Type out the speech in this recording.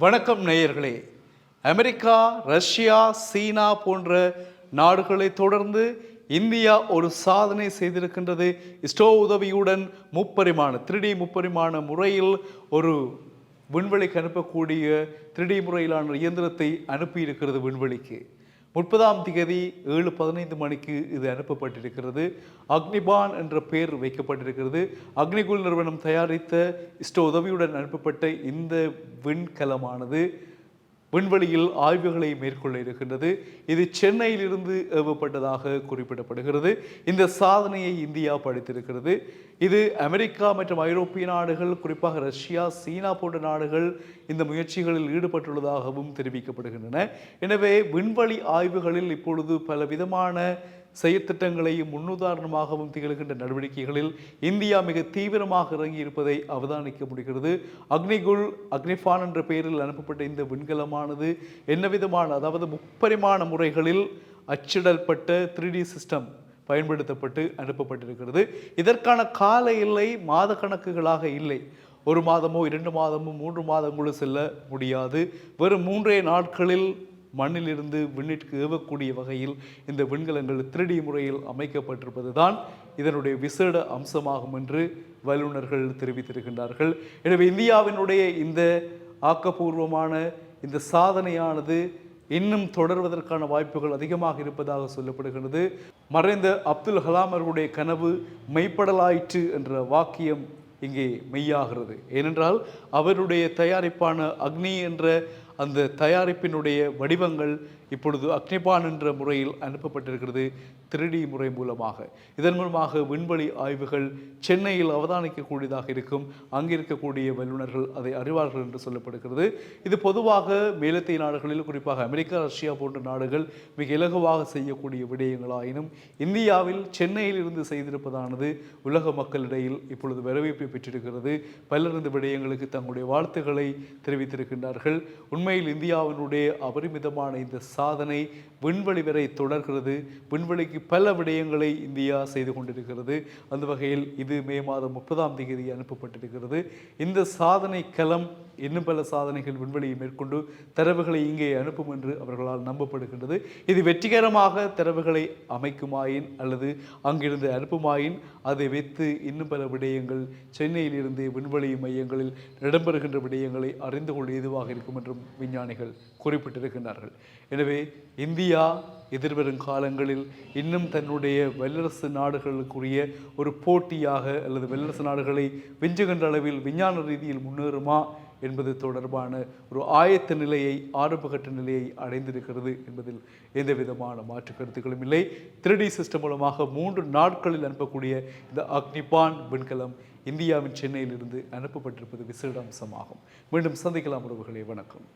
வணக்கம் நேயர்களே. America, Russia, சீனா போன்ற நாடுகளை தொடர்ந்து இந்தியா ஒரு சாதனை செய்திருக்கின்றது. இஸ்ரோ உதவியுடன் 3D முப்பரிமாண முறையில் ஒரு விண்வெளிக்கு அனுப்பக்கூடிய 3D முறையிலான இயந்திரத்தை அனுப்பியிருக்கிறது விண்வெளிக்கு. 30ஆம் தேதி 7:15 மணிக்கு இது அனுப்பப்பட்டிருக்கிறது. அக்னிபான் என்ற பெயர் வைக்கப்பட்டிருக்கிறது. அக்னிகுல் நிறுவனம் தயாரித்த இஸ்ரோ உதவியுடன் அனுப்பப்பட்ட இந்த விண்கலமானது விண்வெளியில் ஆய்வுகளை மேற்கொள்ள இருக்கின்றது. இது சென்னையிலிருந்து ஏவப்பட்டதாக குறிப்பிடப்படுகிறது. இந்த சாதனையை இந்தியா படைத்திருக்கிறது. இது அமெரிக்கா மற்றும் ஐரோப்பிய நாடுகள், குறிப்பாக ரஷ்யா, சீனா போன்ற நாடுகள் இந்த முயற்சிகளில் ஈடுபட்டுள்ளதாகவும் தெரிவிக்கப்படுகின்றன. எனவே விண்வெளி ஆய்வுகளில் இப்பொழுது பல விதமான செயற்திட்டங்களையும் முன்னுதாரணமாகவும் திகழ்கின்ற நடவடிக்கைகளில் இந்தியா மிக தீவிரமாக இறங்கி இருப்பதை அவதானிக்க முடிகிறது. அக்னிஃபான் என்ற பெயரில் அனுப்பப்பட்ட இந்த விண்கலமானது என்ன அதாவது முப்பரிமாண முறைகளில் அச்சிடப்பட்ட 3D சிஸ்டம் பயன்படுத்தப்பட்டு அனுப்பப்பட்டிருக்கிறது. இதற்கான கால எல்லை மாத கணக்குகளாக இல்லை. 1 மாதமோ 2 மாதமோ 3 மாதங்களோ செல்ல முடியாது. வெறும் 3 நாட்களில் மண்ணிலிருந்து விண்ணிற்கு ஏவக்கூடிய வகையில் இந்த விண்கலங்கள் 3D முறையில் அமைக்கப்பட்டிருப்பது தான் இதனுடைய விசேட அம்சமாகும் என்று வல்லுநர்கள் தெரிவித்திருக்கின்றார்கள். எனவே இந்தியாவினுடைய இந்த ஆக்கப்பூர்வமான இந்த சாதனையானது இன்னும் தொடர்வதற்கான வாய்ப்புகள் அதிகமாக இருப்பதாக சொல்லப்படுகிறது. மறைந்த அப்துல் கலாம் அவர்களுடைய கனவு மெய்ப்படலாயிற்று என்ற வாக்கியம் இங்கே மெய்யாகிறது. ஏனென்றால் அவருடைய தயாரிப்பான அக்னி என்ற அந்த தயாரிப்பினுடைய வடிவங்கள் இப்பொழுது அக்னிபான் என்ற முறையில் அனுப்பப்பட்டிருக்கிறது 3D முறை மூலமாக. இதன் மூலமாக விண்வெளி ஆய்வுகள் சென்னையில் அவதானிக்கக்கூடியதாக இருக்கும். அங்கிருக்கக்கூடிய வல்லுநர்கள் அதை அறிவார்கள் என்று சொல்லப்படுகிறது. இது பொதுவாக மேலத்திய நாடுகளில், குறிப்பாக அமெரிக்கா, ரஷ்யா போன்ற நாடுகள் மிக இலகுவாக செய்யக்கூடிய விடயங்களாயினும் இந்தியாவில் சென்னையில் இருந்து செய்திருப்பதானது உலக மக்களிடையில் இப்பொழுது வரவேற்பை பெற்றிருக்கிறது. பலர் இந்த விடயங்களுக்கு தங்களுடைய வாழ்த்துக்களை தெரிவித்திருக்கின்றார்கள். உண்மையில் இந்தியாவினுடைய அபரிமிதமான இந்த சாதனை விண்வெளி வரை தொடர்கிறது. விண்வெளிக்கு பல விடயங்களை இந்தியா செய்து கொண்டிருக்கிறது. அந்த வகையில் இது மே மாதம் 30ஆம் தேதி அனுப்பப்பட்டிருக்கிறது. இந்த சாதனை களம் இன்னும் பல சாதனைகள் விண்வெளியை மேற்கொண்டு தரவுகளை இங்கே அனுப்பும் என்று அவர்களால் நம்பப்படுகின்றது. இது வெற்றிகரமாக தரவுகளை அமைக்குமாயின் அல்லது அங்கிருந்து அனுப்புமாயின் அதை வைத்து இன்னும் பல விடயங்கள் சென்னையில் இருந்து விண்வெளி மையங்களில் இடம்பெறுகின்ற விடயங்களை அறிந்து கொள்ள ஏதுவாக இருக்கும் என்றும் விஞ்ஞானிகள் குறிப்பிட்டிருக்கின்றார்கள். எனவே இந்தியா எதிர்வரும் காலங்களில் இன்னும் தன்னுடைய வல்லரசு நாடுகளுக்குரிய ஒரு போட்டியாக அல்லது வல்லரசு நாடுகளை விஞ்சுகின்ற அளவில் விஞ்ஞான ரீதியில் முன்னேறுமா என்பது தொடர்பான ஒரு ஆயத்த நிலையை, ஆரம்பகட்ட நிலையை அடைந்திருக்கிறது என்பதில் எந்த விதமான மாற்று கருத்துக்களும் இல்லை. 3D சிஸ்டம் மூலமாக 3 நாட்களில் அனுப்பக்கூடிய இந்த அக்னிபான் விண்கலம் இந்தியாவின் சென்னையிலிருந்து அனுப்பப்பட்டிருப்பது விசேட அம்சமாகும். மீண்டும் சந்திக்கலாம் உறவுகளே. வணக்கம்.